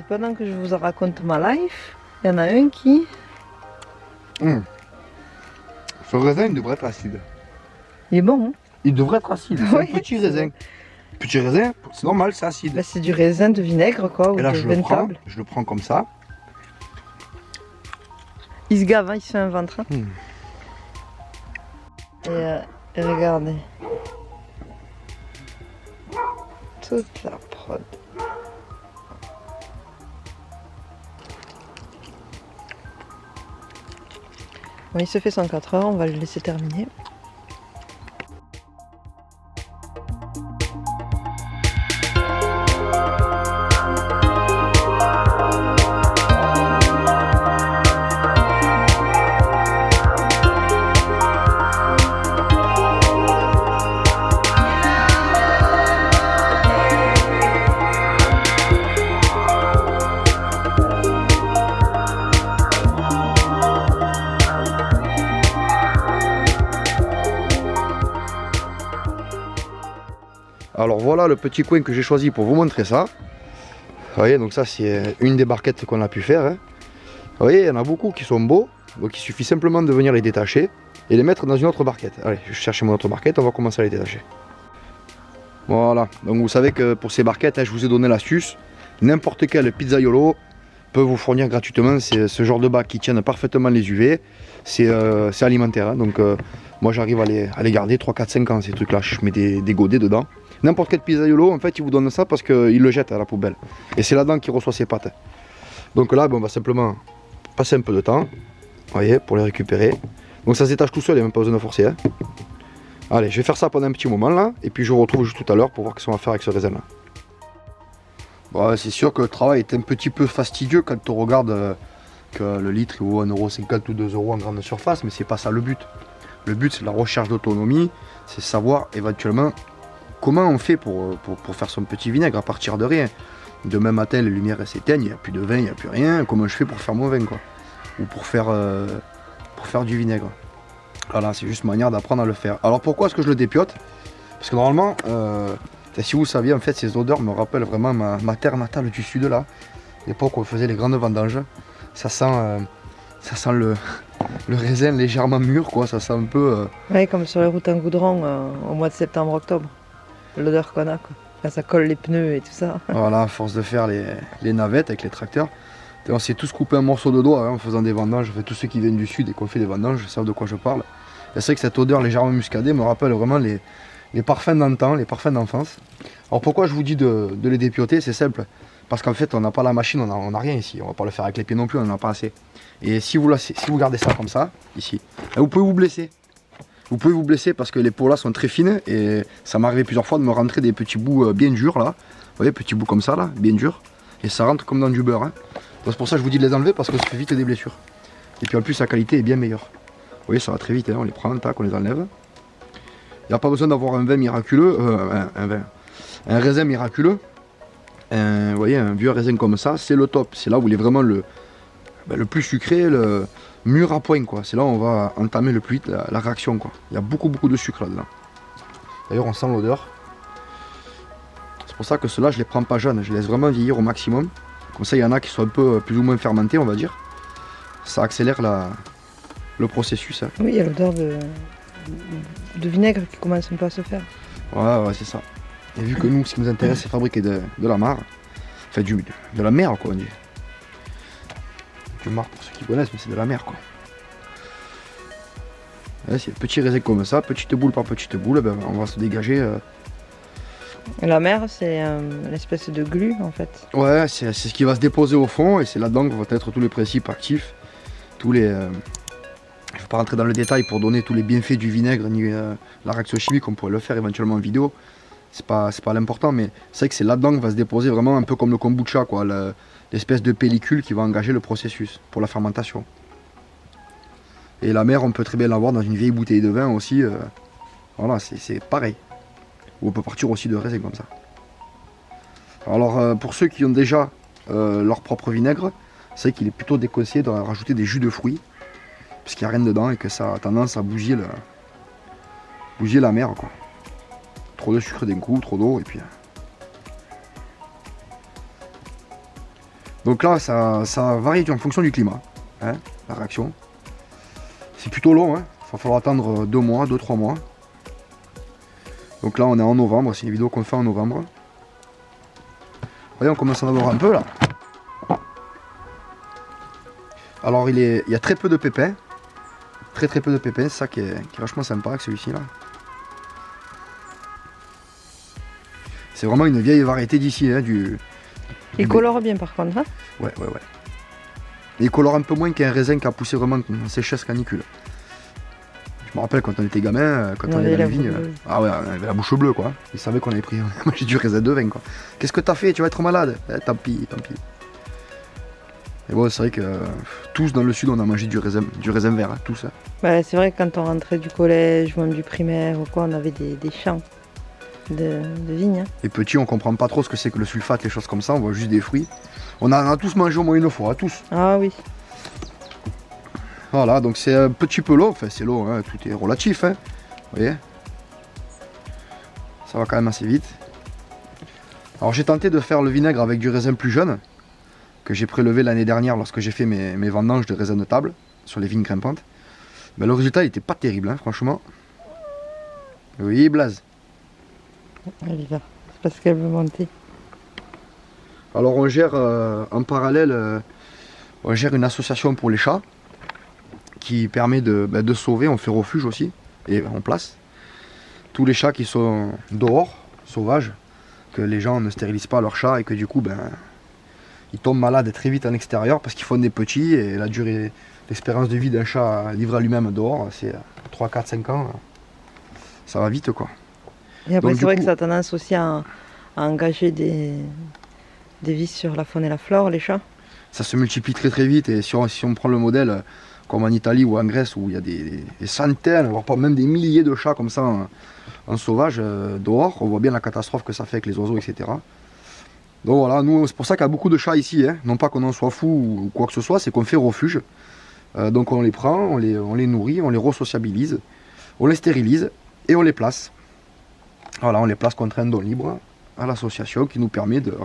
pendant que je vous raconte ma life, il y en a un qui... Ce raisin, il devrait être acide. Il est bon, hein? Il devrait être acide. C'est Oui, un petit c'est raisin. Petit raisin, c'est normal, c'est acide. Bah, c'est du raisin de vinaigre, quoi, ou Et là, de vin de table. je le prends comme ça. Il se gave, hein, il se fait un ventre. Hein. Et regardez. Toute la prod. Bon, il se fait 104 heures, on va le laisser terminer. Alors voilà le petit coin que j'ai choisi pour vous montrer ça. Vous voyez, donc ça c'est une des barquettes qu'on a pu faire. Hein. Vous voyez, il y en a beaucoup qui sont beaux. Donc il suffit simplement de venir les détacher et les mettre dans une autre barquette. Allez, je cherche mon autre barquette, on va commencer à les détacher. Voilà, donc vous savez que pour ces barquettes, hein, je vous ai donné l'astuce. N'importe quel pizzaiolo peut vous fournir gratuitement ce genre de bacs qui tiennent parfaitement les UV. C'est alimentaire, hein, donc moi j'arrive à les garder 3, 4, 5 ans ces trucs là. Je mets des godets dedans. N'importe quel pizzaiolo, en fait, il vous donne ça parce qu'il le jette à la poubelle. Et c'est là-dedans qu'il reçoit ses pâtes. Donc là, on va simplement passer un peu de temps, vous voyez, pour les récupérer. Donc ça se détache tout seul, il n'y a même pas besoin de forcer. Hein. Allez, je vais faire ça pendant un petit moment là, et puis je vous retrouve juste tout à l'heure pour voir ce qu'on va faire avec ce raisin là. Bon, c'est sûr que le travail est un petit peu fastidieux quand on regarde que le litre il vaut 1,50 € ou 2 € en grande surface, mais c'est pas ça le but. Le but, c'est la recherche d'autonomie, c'est savoir éventuellement comment on fait pour faire son petit vinaigre à partir de rien. Demain matin, les lumières s'éteignent, il n'y a plus de vin, il n'y a plus rien. Comment je fais pour faire mon vin, quoi? Ou pour faire du vinaigre. Voilà, c'est juste une manière d'apprendre à le faire. Alors pourquoi est-ce que je le dépiote? Parce que normalement, si vous saviez, en fait, ces odeurs me rappellent vraiment ma terre natale du sud, là. L'époque où on faisait les grandes vendanges. Ça sent le raisin légèrement mûr, quoi. Ça sent un peu... Ouais, comme sur les routes en goudron au mois de septembre-octobre. L'odeur qu'on a, quoi. Là, ça colle les pneus et tout ça. Voilà, à force de faire les navettes avec les tracteurs. Et on s'est tous coupé un morceau de doigt hein, en faisant des vendanges. Enfin, tous ceux qui viennent du sud et qu'on fait des vendanges savent de quoi je parle. Et c'est vrai que cette odeur légèrement muscadée me rappelle vraiment les parfums d'antan, les parfums d'enfance. Alors pourquoi je vous dis de les dépioter? C'est simple. Parce qu'en fait, on n'a pas la machine, on n'a rien ici. On va pas le faire avec les pieds non plus, on n'en a pas assez. Et si vous gardez ça comme ça, ici, vous pouvez vous blesser. Vous pouvez vous blesser parce que les peaux là sont très fines et ça m'est arrivé plusieurs fois de me rentrer des petits bouts bien durs là. Vous voyez, petits bouts comme ça là, bien durs. Et ça rentre comme dans du beurre. Hein. C'est pour ça que je vous dis de les enlever parce que ça fait vite des blessures. Et puis en plus, la qualité est bien meilleure. Vous voyez, ça va très vite, hein. On les prend, tac, on les enlève. Il n'y a pas besoin d'avoir un vin miraculeux, un raisin miraculeux. Vous voyez, un vieux raisin comme ça, c'est le top. C'est là où il est vraiment le plus sucré, le mûr à point, quoi. C'est là où on va entamer le plus vite la réaction, quoi. Il y a beaucoup de sucre là-dedans. D'ailleurs, on sent l'odeur. C'est pour ça que ceux-là, je les prends pas jeunes. Je les laisse vraiment vieillir au maximum. Comme ça, il y en a qui sont un peu plus ou moins fermentés, on va dire. Ça accélère le processus. Hein. Oui, il y a l'odeur de vinaigre qui commence un peu à se faire. Ouais, c'est ça. Et vu que nous, ce qui nous intéresse, c'est fabriquer de la marre. Enfin, de la mer, quoi, on dit. Du marc, pour ceux qui connaissent, mais c'est de la mer, quoi. Ouais, c'est petit raisin comme ça, petite boule par petite boule, ben, on va se dégager. Et la mer, c'est l'espèce de glu, en fait. Ouais, c'est ce qui va se déposer au fond, et c'est là-dedans que vont être tous les principes actifs, tous les... Je ne vais pas rentrer dans le détail pour donner tous les bienfaits du vinaigre, ni la réaction chimique, on pourrait le faire éventuellement en vidéo. C'est pas l'important, mais c'est vrai que c'est là-dedans que va se déposer vraiment un peu comme le kombucha, quoi, l'espèce de pellicule qui va engager le processus pour la fermentation. Et la mer, on peut très bien l'avoir dans une vieille bouteille de vin aussi. Voilà, c'est pareil. Ou on peut partir aussi de raisin comme ça. Alors, pour ceux qui ont déjà leur propre vinaigre, c'est vrai qu'il est plutôt déconseillé de rajouter des jus de fruits, parce qu'il n'y a rien dedans et que ça a tendance à bousiller la mer, quoi. Trop de sucre d'un coup, trop d'eau, et puis... Donc là, ça varie en fonction du climat, hein, la réaction. C'est plutôt long, hein. Il va falloir attendre 2 mois, 2-3 mois. Donc là, on est en novembre, c'est une vidéo qu'on fait en novembre. Vous voyez, on commence à en avoir un peu là. Alors il y a très peu de pépins. Très peu de pépins, c'est ça qui est vachement sympa avec celui-ci là. C'est vraiment une vieille variété d'ici, hein, Il colore bien par contre, hein. Ouais. Il colore un peu moins qu'un raisin qui a poussé vraiment en sécheresse canicule. Je me rappelle quand on était gamin, quand on allait dans la vigne, ah ouais, on avait la bouche bleue quoi. Ils savaient qu'on avait pris j'ai du raisin de vin quoi. Qu'est-ce que t'as fait? Tu vas être malade? Tant pis. Et bon, c'est vrai que tous dans le sud on a mangé du raisin vert, hein, tous. Hein. Bah, c'est vrai que quand on rentrait du collège ou même du primaire ou quoi, on avait des champs de vignes. Hein. Les petits, on comprend pas trop ce que c'est que le sulfate, les choses comme ça, on voit juste des fruits. On en a tous mangé au moins une fois, hein, tous. Ah oui. Voilà, donc c'est un petit peu long, enfin c'est long, hein, tout est relatif, hein. Vous voyez? Ça va quand même assez vite. Alors j'ai tenté de faire le vinaigre avec du raisin plus jeune, que j'ai prélevé l'année dernière lorsque j'ai fait mes vendanges de raisin de table sur les vignes grimpantes. Ben, le résultat il était pas terrible, hein, franchement. Oui, Blaze. Elle y va, c'est parce qu'elle veut monter. Alors on gère en parallèle, on gère une association pour les chats qui permet de sauver, on fait refuge aussi, et on place tous les chats qui sont dehors, sauvages, que les gens ne stérilisent pas leurs chats et que du coup ils tombent malades très vite en extérieur parce qu'ils font des petits et la durée, l'espérance de vie d'un chat livré à lui-même dehors, c'est 3, 4, 5 ans, ça va vite quoi. Et après Donc, c'est vrai coup, que ça a tendance aussi à engager des vices sur la faune et la flore, les chats. Ça se multiplie très vite et si on prend le modèle comme en Italie ou en Grèce où il y a des centaines, voire pas même des milliers de chats comme ça en sauvage dehors, on voit bien la catastrophe que ça fait avec les oiseaux, etc. Donc voilà, nous c'est pour ça qu'il y a beaucoup de chats ici, hein. Non pas qu'on en soit fou ou quoi que ce soit, c'est qu'on fait refuge. Donc on les prend, on les nourrit, on les resociabilise, on les stérilise et on les place. Voilà, on les place contre un don libre à l'association qui nous permet de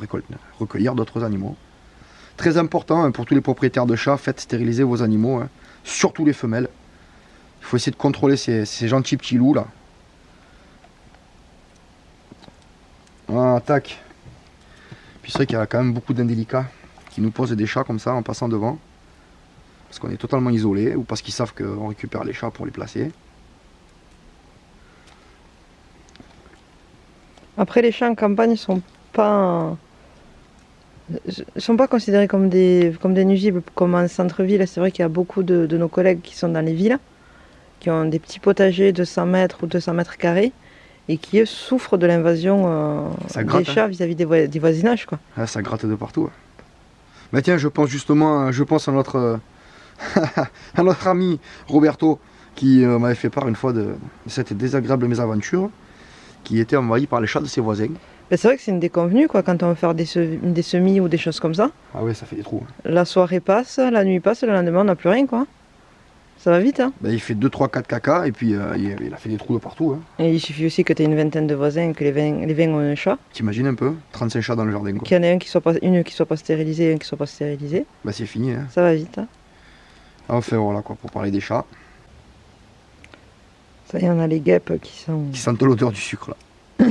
recueillir d'autres animaux. Très important hein, pour tous les propriétaires de chats, faites stériliser vos animaux, hein, surtout les femelles. Il faut essayer de contrôler ces gentils petits loups là. Voilà, tac. Puis c'est vrai qu'il y a quand même beaucoup d'indélicats qui nous posent des chats comme ça en passant devant. Parce qu'on est totalement isolé ou parce qu'ils savent qu'on récupère les chats pour les placer. Après, les chats en campagne sont pas considérés comme des nuisibles comme en centre-ville. C'est vrai qu'il y a beaucoup de nos collègues qui sont dans les villes, qui ont des petits potagers de 100 mètres ou 200 mètres carrés et qui eux souffrent de l'invasion des chats vis-à-vis des voisinages. Quoi. Ah, ça gratte de partout. Ouais. Mais tiens, je pense justement à notre, à notre ami Roberto qui m'avait fait part une fois de cette désagréable mésaventure qui était envahi par les chats de ses voisins. Ben c'est vrai que c'est une déconvenue quoi, quand on veut faire des semis ou des choses comme ça. Ah oui, ça fait des trous. Hein. La soirée passe, la nuit passe, le lendemain on n'a plus rien quoi. Ça va vite hein. Ben, il fait 2, 3, 4 caca et puis il a fait des trous de partout. Hein. Et il suffit aussi que tu aies une vingtaine de voisins et que les 20 ont un chat. T'imagines un peu 35 chats dans le jardin. Qu'il y en ait une qui soit pas stérilisée et un qui soit pas stérilisé. Ben, c'est fini. Hein. Ça va vite. Hein. Enfin voilà quoi, pour parler des chats. Ça y est, on a les guêpes qui sentent l'odeur du sucre là.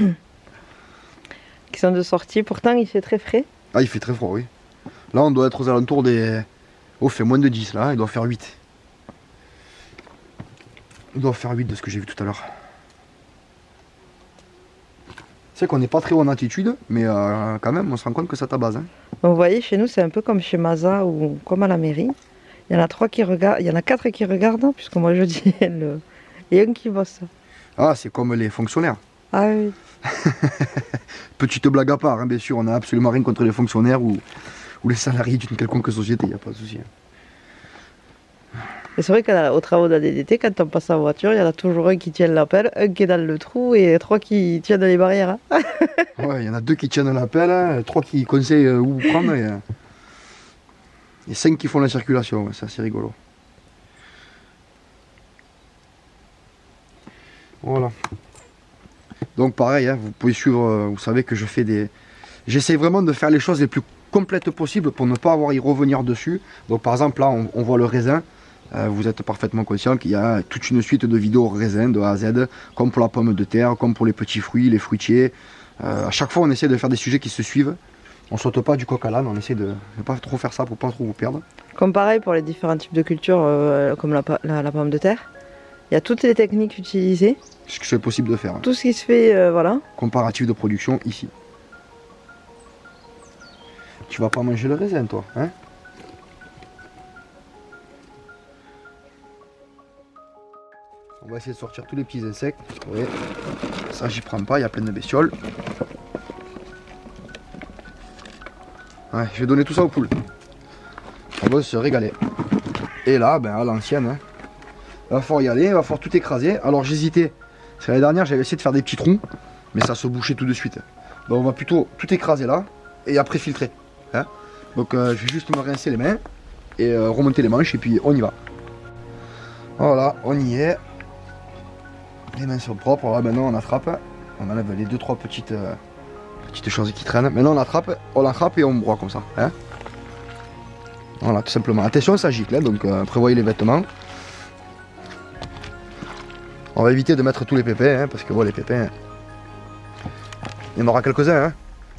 qui sont de sortie. Pourtant il fait très frais. Ah il fait très froid oui. Là on doit être aux alentours des... Oh il fait moins de 10 là, il doit faire 8. Il doit faire 8 de ce que j'ai vu tout à l'heure. C'est qu'on n'est pas très haut en altitude, mais quand même on se rend compte que ça tabasse. Hein. Vous voyez, chez nous c'est un peu comme chez Maza ou comme à la mairie. Il y en a 3 qui regardent, il y en a 4 qui regardent, puisque moi je dis et un qui bosse. Ah c'est comme les fonctionnaires. Ah oui. Petite blague à part, hein, bien sûr, on n'a absolument rien contre les fonctionnaires ou les salariés d'une quelconque société, il n'y a pas de souci. Et c'est vrai qu'aux travaux d'ADDT, quand on passe en voiture, il y en a toujours un qui tient l'appel, un qui est dans le trou et 3 qui tiennent les barrières. Hein. Ouais, il y en a 2 qui tiennent l'appel, hein, 3 qui conseillent où prendre et 5 qui font la circulation, ouais, c'est assez rigolo. Voilà. Donc pareil, hein, vous pouvez suivre, vous savez que je fais des... J'essaie vraiment de faire les choses les plus complète possible pour ne pas avoir à y revenir dessus. Donc par exemple là on voit le raisin. Vous êtes parfaitement conscient qu'il y a toute une suite de vidéos raisin de A à Z, comme pour la pomme de terre, comme pour les petits fruits, les fruitiers. À chaque fois on essaie de faire des sujets qui se suivent. On saute pas du coq à l'âne, on essaie de ne pas trop faire ça pour pas trop vous perdre. Comme pareil pour les différents types de cultures, comme la pomme de terre. Il y a toutes les techniques utilisées. Ce qui est possible de faire. Tout ce qui se fait, voilà. Comparatif de production ici. Tu vas pas manger le raisin toi, hein? On va essayer de sortir tous les petits insectes. Oui. Ça j'y prends pas, il y a plein de bestioles. Ouais, je vais donner tout ça aux poules. On va se régaler. Et là, ben à l'ancienne, hein, il va falloir y aller, il va falloir tout écraser. Alors j'hésitais. C'est l'année dernière, j'avais essayé de faire des petits trous, mais ça se bouchait tout de suite. Donc on va plutôt tout écraser là et après filtrer. Hein. Donc je vais juste me rincer les mains et remonter les manches et puis on y va. Voilà, on y est. Les mains sont propres. Voilà, maintenant on attrape. On enlève les 2-3 petites choses qui traînent. Maintenant on l'attrape et on broie comme ça. Hein. Voilà, tout simplement. Attention, ça gicle, hein, donc prévoyez les vêtements. On va éviter de mettre tous les pépins, hein, parce que bon, les pépins, il y en aura quelques-uns, hein,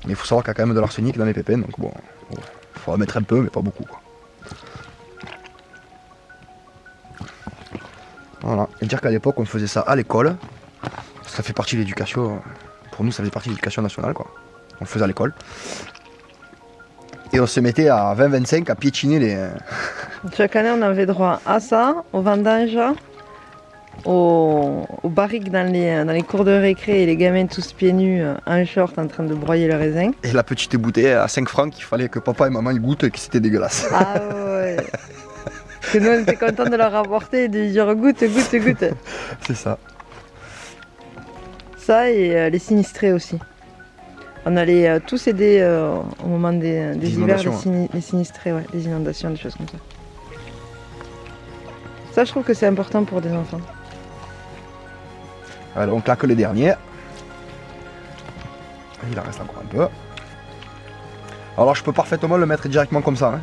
mais il faut savoir qu'il y a quand même de l'arsenic dans les pépins, donc bon, il faut en mettre un peu, mais pas beaucoup, quoi. Voilà, et dire qu'à l'époque, on faisait ça à l'école, ça fait partie de l'éducation, pour nous, ça fait partie de l'éducation nationale, quoi. On le faisait à l'école. Et on se mettait à 20-25 à piétiner les... Chaque année, on avait droit à ça, au vendange, aux barriques dans les cours de récré et les gamins tous pieds nus en short en train de broyer le raisin. Et la petite bouteille à 5 francs qu'il fallait que papa et maman ils goûtent et que c'était dégueulasse. Ah ouais. Que nous on était contents de leur apporter et de dire goûte, goûte, goûte. C'est ça. Ça et les sinistrés aussi. On allait tous aider au moment des hivers, les sinistrés, ouais, les inondations, des choses comme ça. Ça, je trouve que c'est important pour des enfants. Alors on claque le dernier. Il en reste encore un peu. Alors je peux parfaitement le mettre directement comme ça. Hein.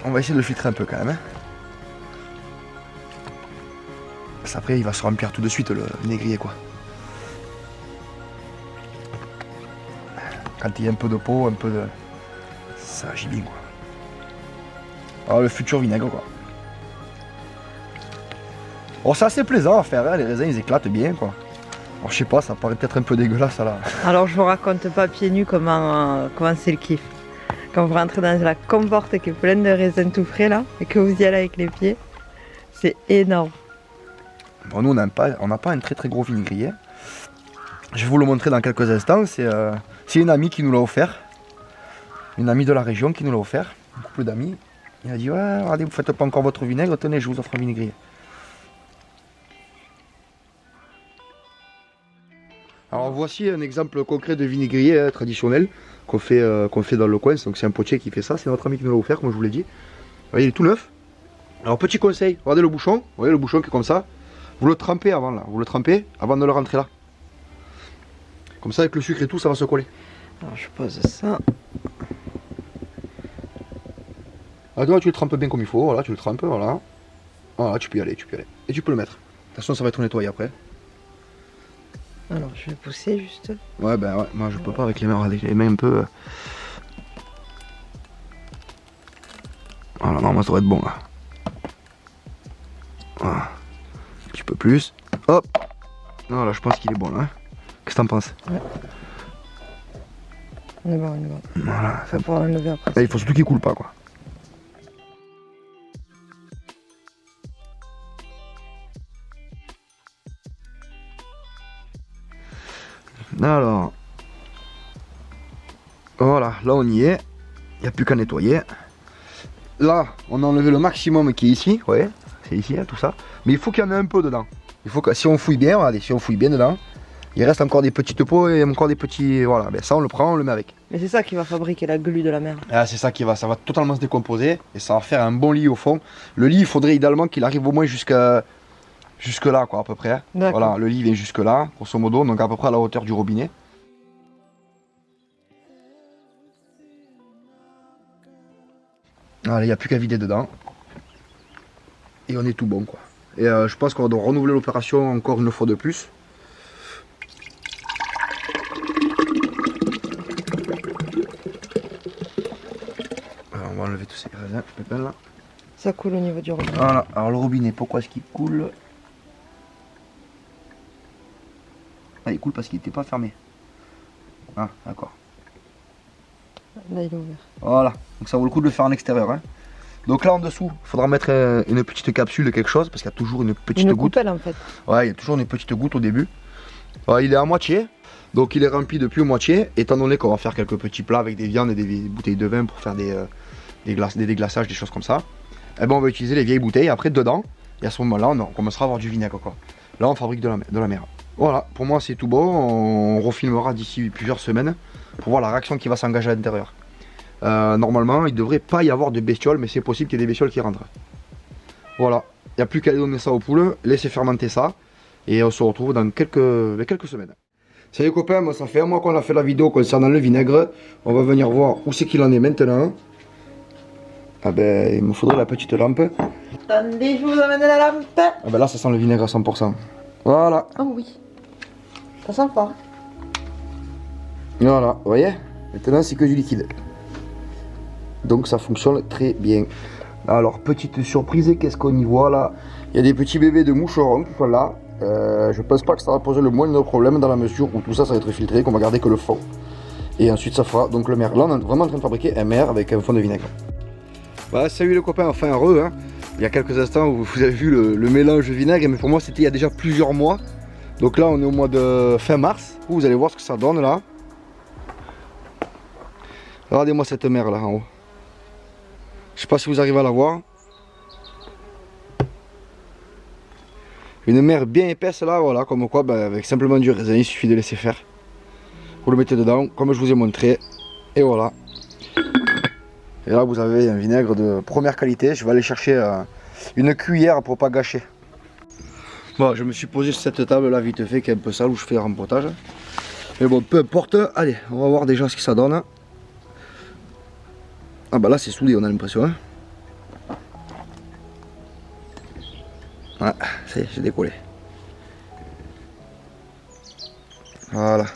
On va essayer de le filtrer un peu quand même. Hein. Parce qu'après il va se remplir tout de suite le négrier quoi. Quand il y a un peu de peau, un peu de... ça agit bien quoi. Alors le futur vinaigre quoi. Bon c'est assez plaisant à faire, hein. Les raisins ils éclatent bien quoi. Alors je sais pas, ça paraît peut-être un peu dégueulasse là. Alors je vous raconte pas pieds nus comment c'est le kiff. Quand vous rentrez dans la comporte qui est pleine de raisins tout frais là, et que vous y allez avec les pieds, c'est énorme. Bon nous on n'a pas un très très gros vinaigrier. Je vais vous le montrer dans quelques instants, c'est une amie qui nous l'a offert. Une amie de la région qui nous l'a offert, un couple d'amis. Il a dit ouais regardez vous faites pas encore votre vinaigre, tenez je vous offre un vinaigrier. Alors voici un exemple concret de vinaigrier traditionnel qu'on fait dans le coin. Donc c'est un potier qui fait ça, c'est notre ami qui nous l'a offert comme je vous l'ai dit. Vous voyez il est tout neuf. Alors petit conseil, regardez le bouchon, vous voyez le bouchon qui est comme ça. Vous le trempez avant là, vous le trempez avant de le rentrer là. Comme ça avec le sucre et tout ça va se coller. Alors je pose ça. Ah toi tu le trempes bien comme il faut, voilà tu le trempes, voilà. Voilà tu peux y aller, Et tu peux le mettre. De toute façon ça va être nettoyé après. Alors je vais pousser juste. Ouais ben ouais, moi je peux pas avec les mains, avec les mains un peu. Voilà, non moi ça va être bon là. Voilà. Un petit peu plus. Hop. Non là je pense qu'il est bon là. Qu'est-ce que t'en penses? Ouais. On est bon, on est bon. Voilà. Ça va pouvoir l'enlever après. Là, il faut surtout qu'il coule pas quoi. Alors, voilà, là on y est, il n'y a plus qu'à nettoyer. Là, on a enlevé le maximum qui est ici, vous voyez, c'est ici, hein, tout ça. Mais il faut qu'il y en ait un peu dedans. Il faut que, si on fouille bien, regardez, si on fouille bien dedans, il reste encore des petites peaux et encore des petits, voilà, ben ça on le prend, on le met avec. Mais c'est ça qui va fabriquer la glu de la mer. Ah, c'est ça ça va totalement se décomposer et ça va faire un bon lit au fond. Le lit, il faudrait idéalement qu'il arrive au moins jusque là quoi à peu près. Voilà, le lit vient jusque là, grosso modo, donc à peu près à la hauteur du robinet. Allez, il n'y a plus qu'à vider dedans. Et on est tout bon quoi. Et je pense qu'on doit renouveler l'opération encore une fois de plus. Alors, on va enlever tous ces raisins, pépins là. Ça coule au niveau du robinet. Voilà, alors le robinet, pourquoi est-ce qu'il coule? Ah, il coule parce qu'il n'était pas fermé. Ah, d'accord. Là, il est ouvert. Voilà, donc ça vaut le coup de le faire en extérieur. Hein. Donc là en dessous, il faudra mettre une petite capsule de quelque chose parce qu'il y a toujours une petite Une goutte. coupelle en fait. Ouais, il y a toujours une petite goutte au début. Ouais, il est à moitié, donc il est rempli depuis moitié, étant donné qu'on va faire quelques petits plats avec des viandes et des bouteilles de vin pour faire des déglaçages, des choses comme ça. Et ben on va utiliser les vieilles bouteilles après dedans, et à ce moment-là on commencera à avoir du vinaigre quoi. Là on fabrique de la mer. Voilà, pour moi c'est tout bon, on refilmera d'ici plusieurs semaines pour voir la réaction qui va s'engager à l'intérieur. Normalement il ne devrait pas y avoir de bestioles, mais c'est possible qu'il y ait des bestioles qui rentrent. Voilà, il n'y a plus qu'à donner ça aux poules, laisser fermenter ça, et on se retrouve dans quelques semaines. Salut copains, moi ça fait un mois qu'on a fait la vidéo concernant le vinaigre. On va venir voir où c'est qu'il en est maintenant. Ah ben il me faudrait la petite lampe. Attendez, je vous amène la lampe. Ah ben là ça sent le vinaigre à 100%. Voilà. Oh oui. Ça sent fort. Voilà, vous voyez? Maintenant c'est que du liquide. Donc ça fonctionne très bien. Alors petite surprise, qu'est-ce qu'on y voit là? Il y a des petits bébés de moucherons qui sont là. Je pense pas que ça va poser le moindre problème dans la mesure où tout ça va être filtré, qu'on va garder que le fond. Et ensuite ça fera donc le mer. Là on est vraiment en train de fabriquer un mer avec un fond de vinaigre. Bah salut les copains, enfin heureux hein. Il y a quelques instants vous avez vu le mélange de vinaigre, mais pour moi c'était il y a déjà plusieurs mois. Donc là on est au mois de fin mars, vous allez voir ce que ça donne là. Regardez-moi cette mer là en haut. Je sais pas si vous arrivez à la voir. Une mer bien épaisse là, voilà, comme quoi bah, avec simplement du raisin, il suffit de laisser faire. Vous le mettez dedans, comme je vous ai montré, et voilà. Et là vous avez un vinaigre de première qualité. Je vais aller chercher une cuillère pour pas gâcher. Bon, je me suis posé sur cette table là vite fait, qui est un peu sale, où je fais le rempotage. Mais bon, peu importe, allez, on va voir déjà ce que ça donne. Ah bah là c'est soudé, on a l'impression. Hein. Ouais, ça y est, j'ai décollé. Voilà.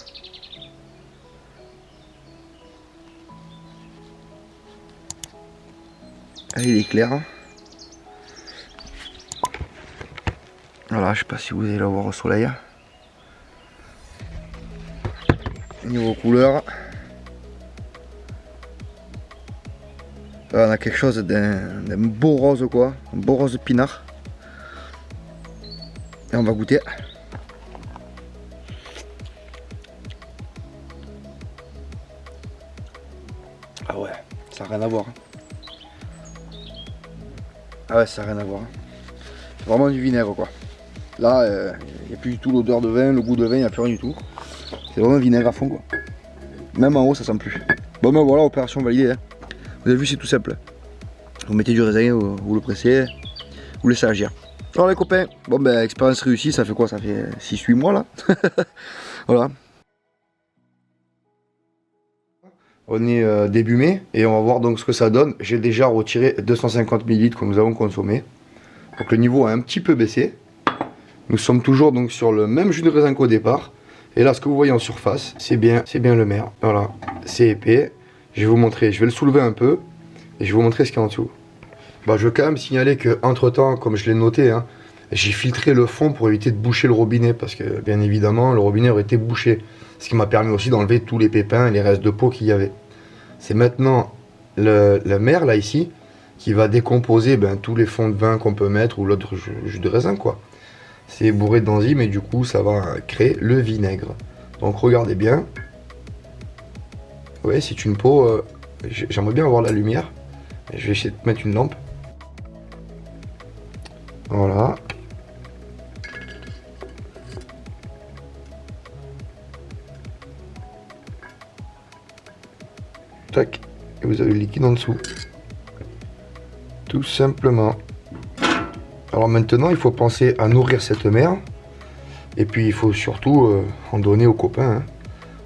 Ah, il est clair. Voilà, je sais pas si vous allez le voir au soleil. Niveau couleur, là, on a quelque chose d'un beau rose quoi, un beau rose pinard. Et on va goûter. Ah ouais, ça n'a rien à voir. Ah ouais, ça n'a rien à voir. C'est vraiment du vinaigre quoi. Là, il n'y a plus du tout l'odeur de vin, le goût de vin, il n'y a plus rien du tout. C'est vraiment vinaigre à fond quoi. Même en haut, ça sent plus. Bon ben voilà, opération validée. Hein. Vous avez vu, c'est tout simple. Vous mettez du raisin, vous le pressez, vous laissez agir. Alors les copains, bon ben expérience réussie, ça fait quoi? Ça fait 6-8 mois là. Voilà. On est début mai et on va voir donc ce que ça donne. J'ai déjà retiré 250 ml que nous avons consommé. Donc le niveau a un petit peu baissé. Nous sommes toujours donc sur le même jus de raisin qu'au départ. Et là ce que vous voyez en surface, c'est bien le mer. Voilà, c'est épais. Je vais vous montrer, je vais le soulever un peu et je vais vous montrer ce qu'il y a en dessous. Bah, je veux quand même signaler que entre temps, comme je l'ai noté, hein, j'ai filtré le fond pour éviter de boucher le robinet parce que bien évidemment le robinet aurait été bouché. Ce qui m'a permis aussi d'enlever tous les pépins et les restes de peau qu'il y avait. C'est maintenant la mer là ici qui va décomposer tous les fonds de vin qu'on peut mettre ou l'autre jus de raisin quoi. C'est bourré d'enzymes et du coup ça va créer le vinaigre. Donc regardez bien. Ouais, c'est une peau, j'aimerais bien avoir la lumière. Je vais essayer de mettre une lampe. Voilà. Tac. Et vous avez le liquide en dessous. Tout simplement. Alors maintenant, il faut penser à nourrir cette mer. Et puis il faut surtout en donner aux copains. Hein.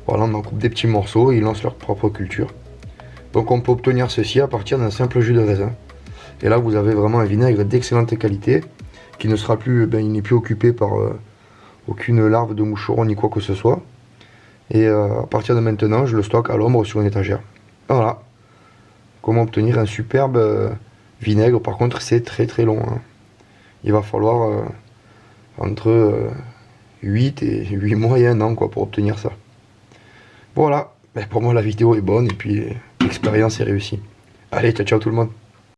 Voilà, on en coupe des petits morceaux et ils lancent leur propre culture. Donc on peut obtenir ceci à partir d'un simple jus de raisin. Et là vous avez vraiment un vinaigre d'excellente qualité qui ne sera plus, il n'est plus occupé par aucune larve de moucheron ni quoi que ce soit. Et à partir de maintenant je le stocke à l'ombre sur une étagère. Voilà. Comment obtenir un superbe vinaigre. Par contre c'est très long. Hein. Il va falloir entre 8 et 8 mois et 1 an quoi, pour obtenir ça. Voilà. Pour moi la vidéo est bonne et puis l'expérience est réussie. Allez, ciao ciao tout le monde.